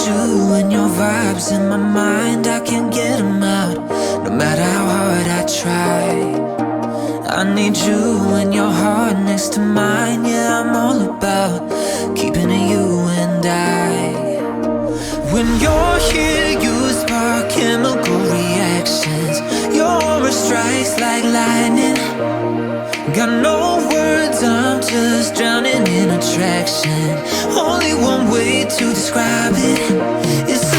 you and your vibes in my mind, I can't get them out, no matter how hard I try. I need you and your heart next to mine. Yeah, I'm all about keeping it you and I. When you're here, you spark chemical reactions. Your aura strikes like lightning. Got no words, I'm just drowning in attraction. Only one way to describe it is